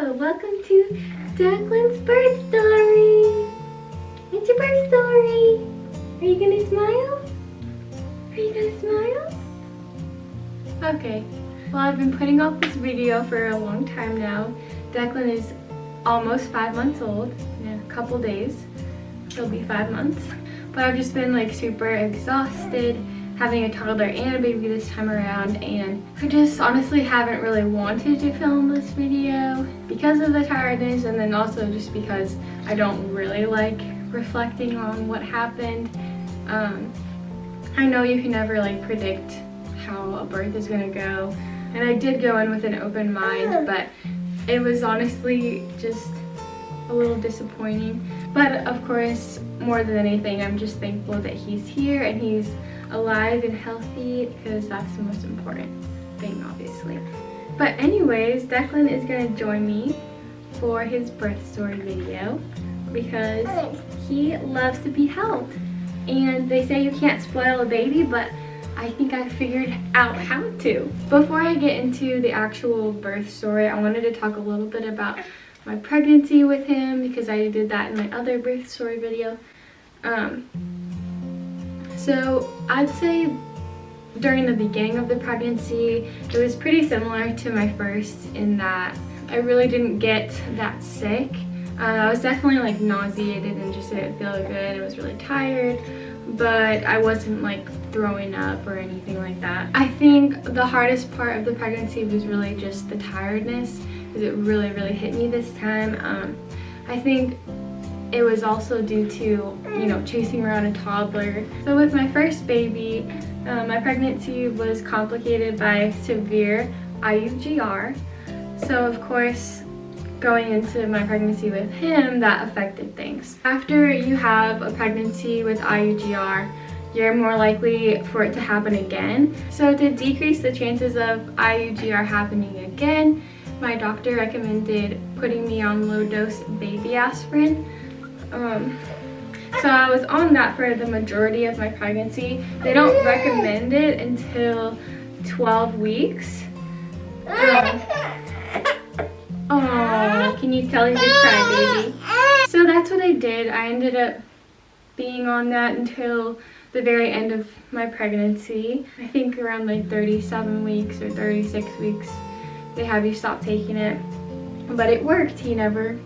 Hello, welcome to Declan's birth story. It's your birth story. Are you gonna smile? Are you gonna smile? Okay, well, I've been putting off this video for a long time now. Declan is almost 5 months old. In a couple days, he'll be 5 months. But I've just been like super exhausted having a toddler and a baby this time around, and I just honestly haven't really wanted to film this video because of the tiredness, and then also just because I don't really like reflecting on what happened. I know you can never like predict how a birth is gonna go, and I did go in with an open mind, but it was honestly just a little disappointing. But of course, more than anything, I'm just thankful that he's here and he's alive and healthy, because that's the most important thing, obviously. But anyways, Declan is gonna join me for his birth story video because he loves to be held. And they say you can't spoil a baby, but I think I figured out how to. Before I get into the actual birth story, I wanted to talk a little bit about my pregnancy with him, because I did that in my other birth story video. So I'd say during the beginning of the pregnancy, it was pretty similar to my first in that I really didn't get that sick. I was definitely like nauseated and just didn't feel good. I was really tired, but I wasn't like throwing up or anything like that. I think the hardest part of the pregnancy was really just the tiredness, because it really hit me this time. I think it was also due to, you know, chasing around a toddler. So with my first baby, my pregnancy was complicated by severe IUGR. So of course, going into my pregnancy with him, that affected things. After you have a pregnancy with IUGR, you're more likely for it to happen again. So to decrease the chances of IUGR happening again, my doctor recommended putting me on low-dose baby aspirin. So I was on that for the majority of my pregnancy. They don't recommend it until 12 weeks. Oh, can you tell he's a crybaby? So that's what I did. I ended up being on that until the very end of my pregnancy. I think around like 37 weeks or 36 weeks, they have you stop taking it. But it worked. He never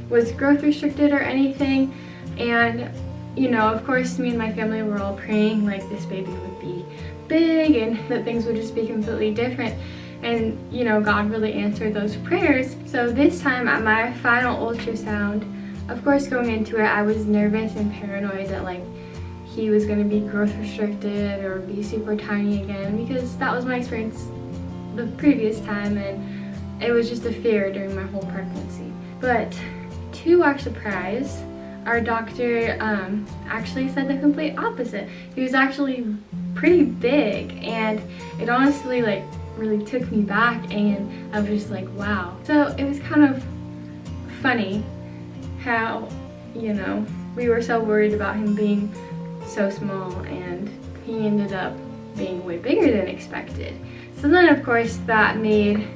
was growth restricted or anything. And you know, of course, me and my family were all praying like this baby would be big and that things would just be completely different. And you know, God really answered those prayers. So this time at my final ultrasound, of course going into it, I was nervous and paranoid that like he was going to be growth restricted or be super tiny again, because that was my experience the previous time, and it was just a fear during my whole pregnancy. But to our surprise, our doctor actually said the complete opposite. He was actually pretty big, and it honestly like really took me back, and I was just like, wow. So it was kind of funny how, you know, we were so worried about him being so small, and he ended up being way bigger than expected. So then of course that made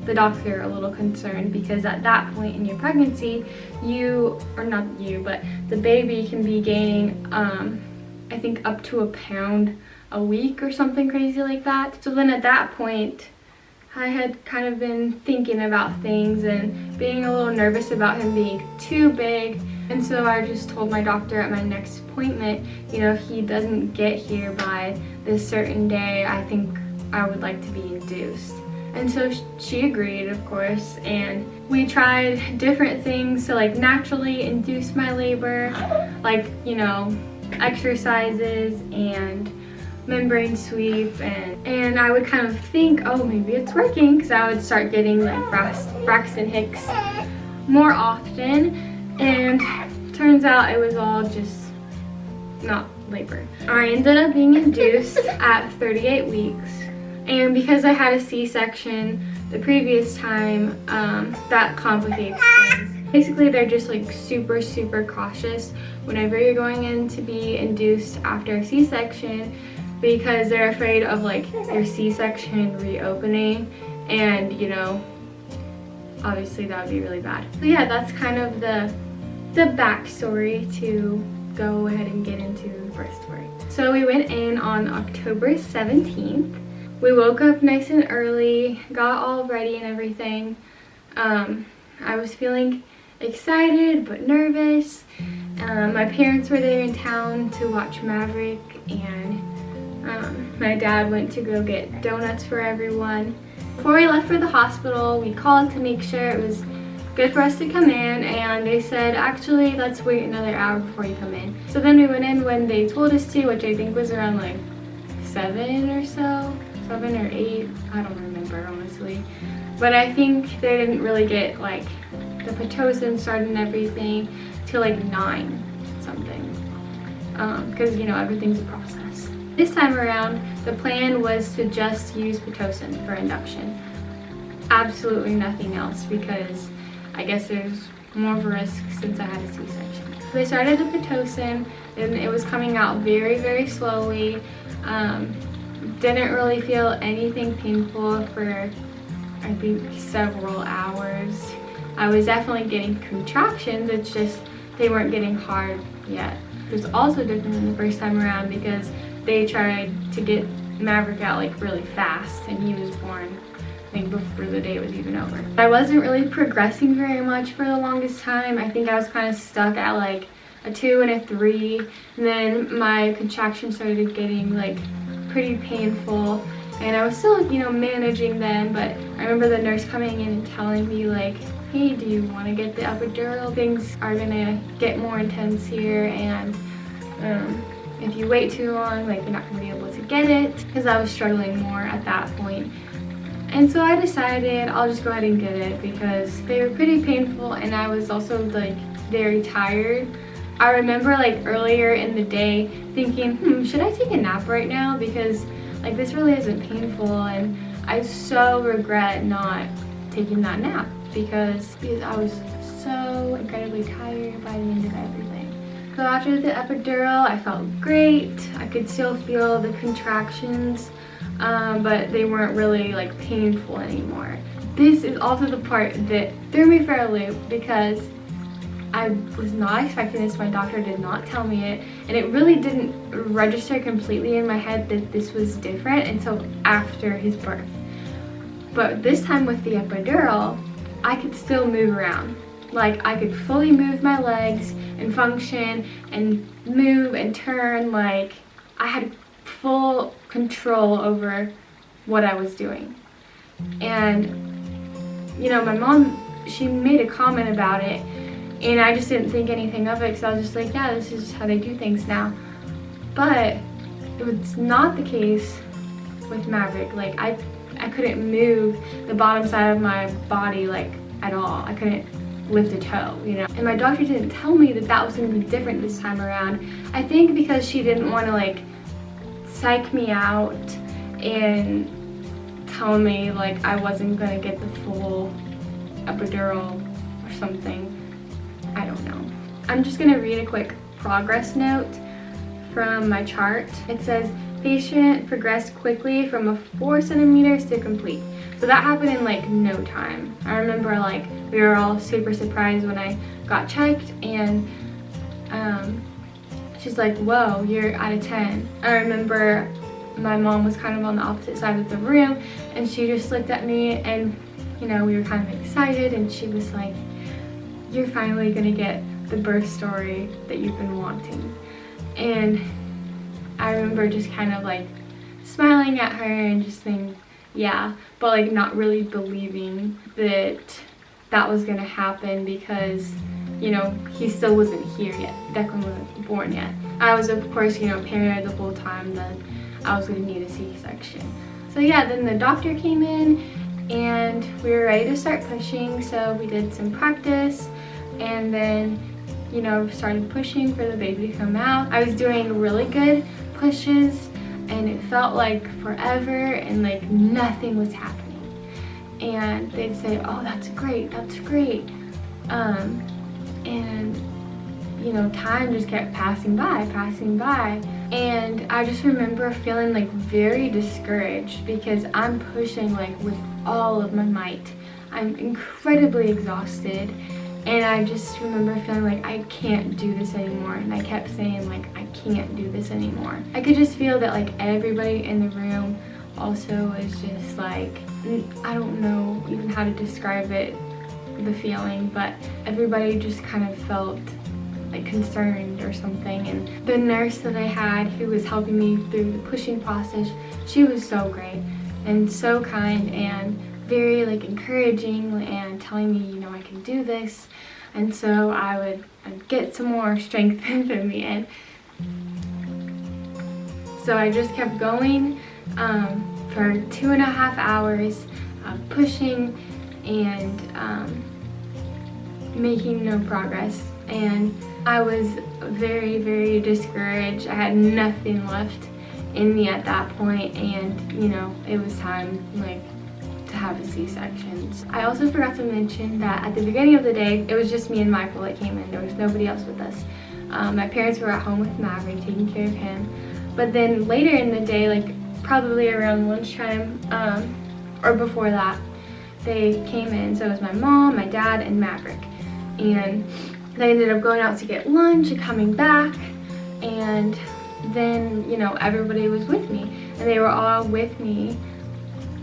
the doctor a little concerned, because at that point in your pregnancy, you, or not you, but the baby can be gaining I think up to a pound a week or something crazy like that. So then at that point, I had kind of been thinking about things and being a little nervous about him being too big. And so I just told my doctor at my next appointment, you know, if he doesn't get here by this certain day, I think I would like to be induced. And so she agreed, of course, and we tried different things to like naturally induce my labor, like, you know, exercises and membrane sweep, and I would kind of think, oh, maybe it's working, because I would start getting like Braxton Hicks more often, and turns out it was all just not labor. I ended up being induced at 38 weeks, and because I had a C-section the previous time, that complicates things. Basically, they're just like super cautious whenever you're going in to be induced after a C-section, because they're afraid of like your C-section reopening, and you know, obviously that would be really bad. So yeah, that's kind of the backstory to go ahead and get into the birth story. So we went in on October 17th. We woke up nice and early, got all ready and everything. I was feeling excited but nervous. My parents were there in town to watch Maverick, and my dad went to go get donuts for everyone. Before we left for the hospital, we called to make sure it was good for us to come in, and they said, actually, let's wait another hour before you come in. So then we went in when they told us to, which I think was around like 7 or so, 7 or 8, I don't remember honestly. But I think they didn't really get like the Pitocin started and everything till like 9 something, because you know, everything's a process. This time around, the plan was to just use Pitocin for induction. Absolutely nothing else, because I guess there's more of a risk since I had a C-section. They started the Pitocin, and it was coming out very, very slowly. Didn't really feel anything painful for, I think, several hours. I was definitely getting contractions, it's just they weren't getting hard yet. It was also different than the first time around because they tried to get Maverick out like really fast, and he was born I think before the day was even over. I wasn't really progressing very much for the longest time. I think I was kind of stuck at like a 2 and a 3, and then my contractions started getting like pretty painful, and I was still, you know, managing them. But I remember the nurse coming in and telling me like, hey, do you want to get the epidural? Things are gonna get more intense here, and if you wait too long, like, you're not gonna be able to get it, because I was struggling more at that point. And so I decided I'll just go ahead and get it because they were pretty painful, and I was also like very tired. I remember like earlier in the day thinking, should I take a nap right now, because like this really isn't painful, and I so regret not taking that nap because I was so incredibly tired by the end of everything. So after the epidural, I felt great. I could still feel the contractions, but they weren't really like painful anymore. This is also the part that threw me for a loop because I was not expecting this. My doctor did not tell me it, and it really didn't register completely in my head that this was different until after his birth. But this time with the epidural, I could still move around. Like, I could fully move my legs and function and move and turn. Like, I had full control over what I was doing. And, you know, my mom, she made a comment about it, and I just didn't think anything of it because I was just like, yeah, this is how they do things now. But it was not the case with Maverick. Like, I couldn't move the bottom side of my body, like, at all. I couldn't lift a toe, you know. And my doctor didn't tell me that that was going to be different this time around. I think because she didn't want to like psych me out and tell me like I wasn't going to get the full epidural or something. I don't know. I'm just going to read a quick progress note from my chart. It says patient progressed quickly from a 4 centimeters to complete. So that happened in like no time. I remember like we were all super surprised when I got checked, and she's like, whoa, you're out of 10. I remember my mom was kind of on the opposite side of the room, and she just looked at me, and you know, we were kind of excited, and she was like, you're finally gonna get the birth story that you've been wanting. And I remember just kind of like smiling at her and just saying, yeah, but like not really believing that that was gonna happen because, you know, he still wasn't here yet. Declan wasn't born yet. I was, of course, you know, paranoid the whole time that I was gonna need a C-section. So yeah, then the doctor came in and we were ready to start pushing. So we did some practice and then, you know, started pushing for the baby to come out. I was doing really good pushes, and it felt like forever, and like nothing was happening. And they'd say, oh, that's great, that's great. And you know, time just kept passing by. And I just remember feeling like very discouraged because I'm pushing like with all of my might. I'm incredibly exhausted, and I just remember feeling like I can't do this anymore, and I kept saying like I can't do this anymore. I could just feel that like everybody in the room also was just like, I don't know even how to describe it, the feeling, but everybody just kind of felt like concerned or something. And the nurse that I had who was helping me through the pushing process, she was so great and so kind and very like encouraging and telling me, you know, I can do this. And so I'd get some more strength into me, and so I just kept going for 2.5 hours, pushing and making no progress. And I was very, very discouraged. I had nothing left in me at that point, and you know, it was time like to have a C-section. I also forgot to mention that at the beginning of the day, it was just me and Michael that came in. There was nobody else with us. My parents were at home with Maverick, taking care of him. But then later in the day, like probably around lunchtime, or before that, they came in. So it was my mom, my dad, and Maverick. And they ended up going out to get lunch and coming back. And then, you know, everybody was with me. And they were all with me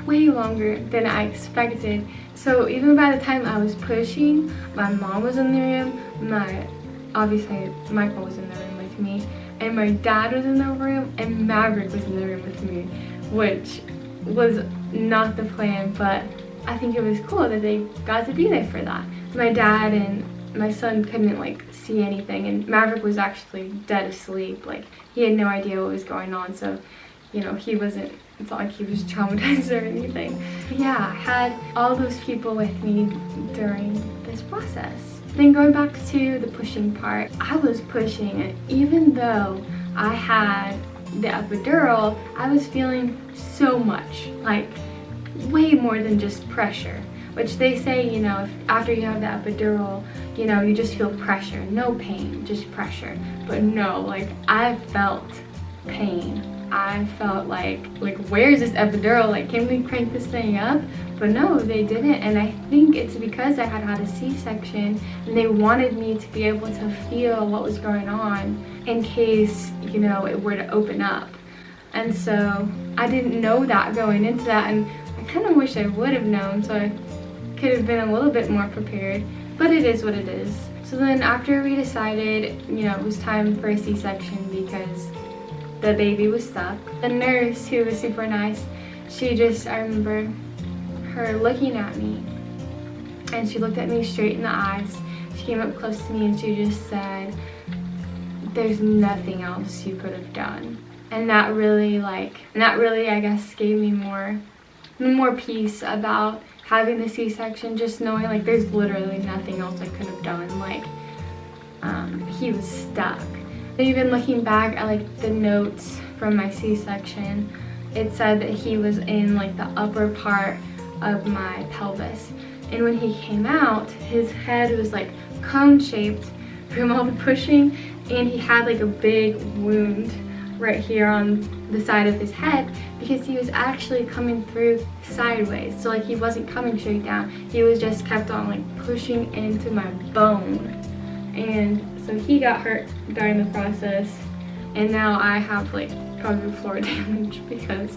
way longer than I expected. So even by the time I was pushing, my mom was in the room, obviously Michael was in the room with me, and my dad was in the room, and Maverick was in the room with me, which was not the plan, but I think it was cool that they got to be there for that. My dad and my son couldn't like see anything, and Maverick was actually dead asleep. Like he had no idea what was going on, so you know, it's not like he was traumatized or anything. But yeah, I had all those people with me during this process. Then going back to the pushing part, I was pushing, and even though I had the epidural, I was feeling so much, like way more than just pressure, which they say, you know, if after you have the epidural, you know, you just feel pressure, no pain, just pressure. But no, like I felt pain. I felt like where's this epidural? Like, can we crank this thing up? But no, they didn't. And I think it's because I had a C-section, and they wanted me to be able to feel what was going on in case, you know, it were to open up. And so I didn't know that going into that, and I kind of wish I would have known, so I could have been a little bit more prepared. But it is what it is. So then after we decided, you know, it was time for a C-section because the baby was stuck, the nurse, who was super nice, I remember her looking at me, and she looked at me straight in the eyes. She came up close to me and she just said, there's nothing else you could have done. And that really I guess gave me more peace about having the C-section, just knowing like there's literally nothing else I could have done. Like he was stuck. Even looking back at like the notes from my C-section, it said that he was in like the upper part of my pelvis, and when he came out, his head was like cone shaped from all the pushing, and he had like a big wound right here on the side of his head because he was actually coming through sideways. So like he wasn't coming straight down, he was just kept on like pushing into my bone. And so he got hurt during the process, and now I have like pelvic floor damage because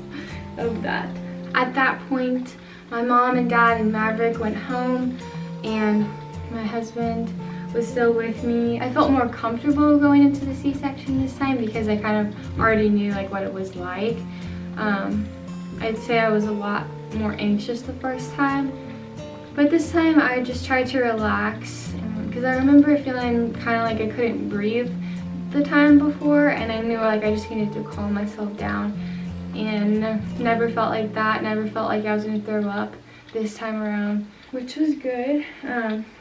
of that. At that point, my mom and dad and Maverick went home, and my husband was still with me. I felt more comfortable going into the C-section this time because I kind of already knew like what it was like. I'd say I was a lot more anxious the first time, but this time I just tried to relax, because I remember feeling kind of like I couldn't breathe the time before, and I knew like I just needed to calm myself down, and never felt like that, never felt like I was going to throw up this time around, which was good.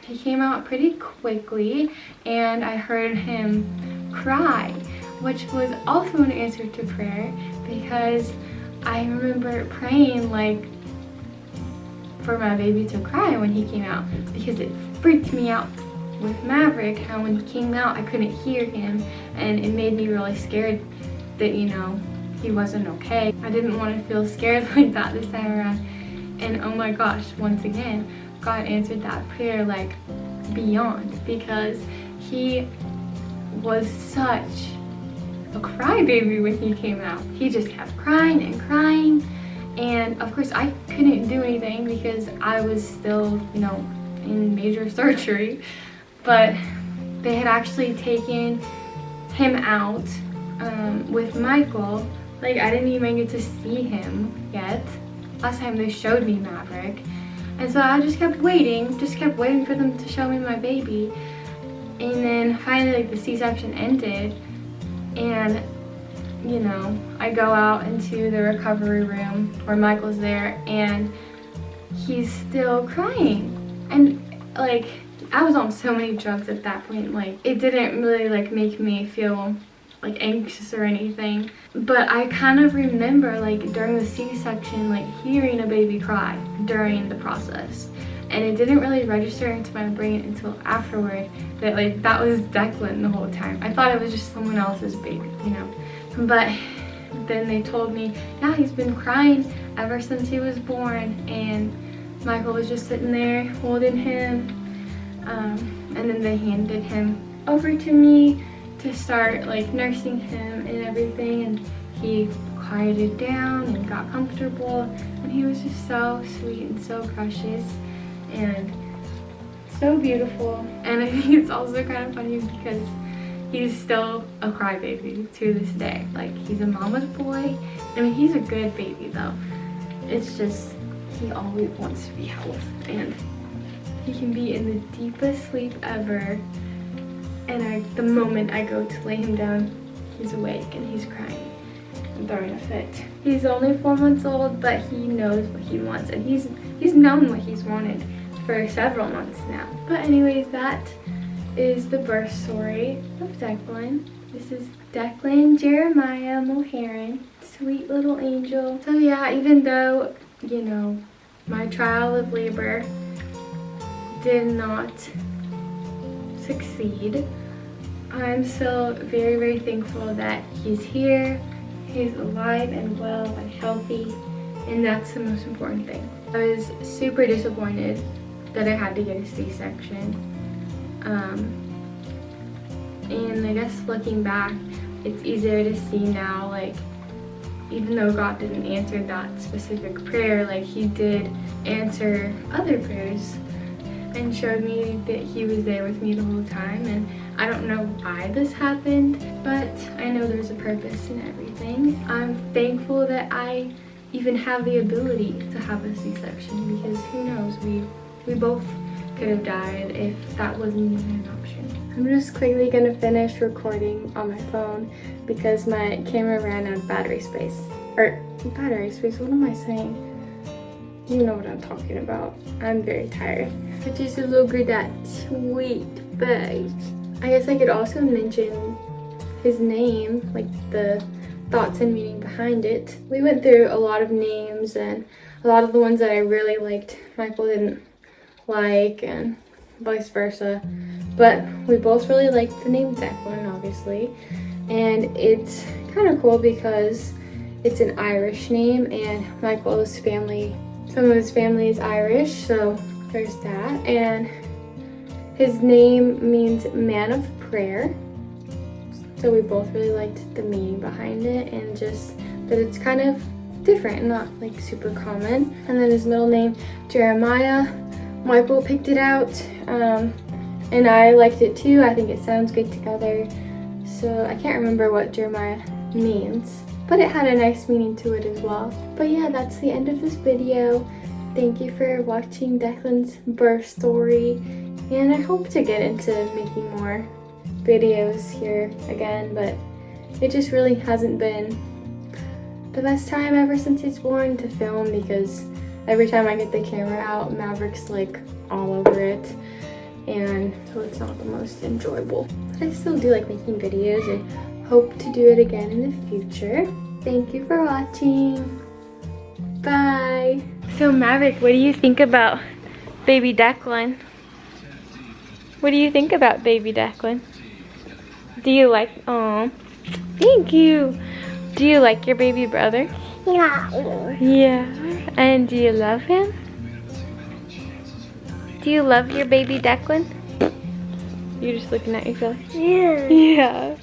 He came out pretty quickly, and I heard him cry, which was also an answer to prayer, because I remember praying like for my baby to cry when he came out, because it freaked me out with Maverick how when he came out I couldn't hear him, and it made me really scared that, you know, he wasn't okay. I didn't want to feel scared like that this time around. And oh my gosh, once again, God answered that prayer like beyond, because he was such a crybaby when he came out. He just kept crying and crying, and of course I couldn't do anything because I was still, you know, in major surgery. But they had actually taken him out with Michael. Like, I didn't even get to see him yet. Last time they showed me Maverick. And so I just kept waiting for them to show me my baby. And then finally, like, the C-section ended, and you know, I go out into the recovery room where Michael's there, and he's still crying. And like, I was on so many drugs at that point, like it didn't really like make me feel like anxious or anything. But I kind of remember like during the C-section, like hearing a baby cry during the process. And it didn't really register into my brain until afterward that like that was Declan the whole time. I thought it was just someone else's baby, you know. But then they told me, yeah, he's been crying ever since he was born. And Michael was just sitting there holding him. And then they handed him over to me to start like nursing him and everything. And he quieted down and got comfortable. And he was just so sweet and so precious and so beautiful. And I think it's also kind of funny because he's still a crybaby to this day. Like, he's a mama's boy. I mean, he's a good baby though. It's just he always wants to be held, and he can be in the deepest sleep ever, and the moment I go to lay him down, he's awake and he's crying and throwing a fit. He's only 4 months old, but he knows what he wants, and he's known what he's wanted for several months now. But anyways, that is the birth story of Declan. This is Declan Jeremiah Mulheron, sweet little angel. So yeah, even though, you know, my trial of labor did not succeed, I'm still very, very thankful that he's here, he's alive and well and healthy, and that's the most important thing. I was super disappointed that I had to get a C-section. And I guess looking back, it's easier to see now, like, even though God didn't answer that specific prayer, like he did answer other prayers and showed me that he was there with me the whole time. And I don't know why this happened, but I know there's a purpose in everything. I'm thankful that I even have the ability to have a C-section, because who knows, we both could have died if that wasn't even an option. I'm just quickly gonna finish recording on my phone because my camera ran out of battery space. Or battery space, what am I saying? You know what I'm talking about. I'm very tired. But just look at that sweet face. I guess I could also mention his name, like the thoughts and meaning behind it. We went through a lot of names, and a lot of the ones that I really liked, Michael didn't like, and vice versa. But we both really liked the name Declan, obviously. And it's kind of cool because it's an Irish name, and Michael's family, some of his family is Irish, so there's that. And his name means man of prayer. So we both really liked the meaning behind it, and just that it's kind of different, not like super common. And then his middle name, Jeremiah. Michael picked it out, and I liked it too. I think it sounds good together. So I can't remember what Jeremiah means, but it had a nice meaning to it as well. But yeah, that's the end of this video. Thank you for watching Declan's birth story, and I hope to get into making more videos here again, but it just really hasn't been the best time ever since he's born to film, because every time I get the camera out, Maverick's like all over it, and so it's not the most enjoyable. But I still do like making videos and hope to do it again in the future. Thank you for watching. Bye. So Maverick, what do you think about baby Declan? What do you think about baby Declan? Do you like, oh, thank you. Do you like your baby brother? Yeah. Yeah. And do you love him? Do you love your baby Declan? You're just looking at your feelings? Yeah. Yeah.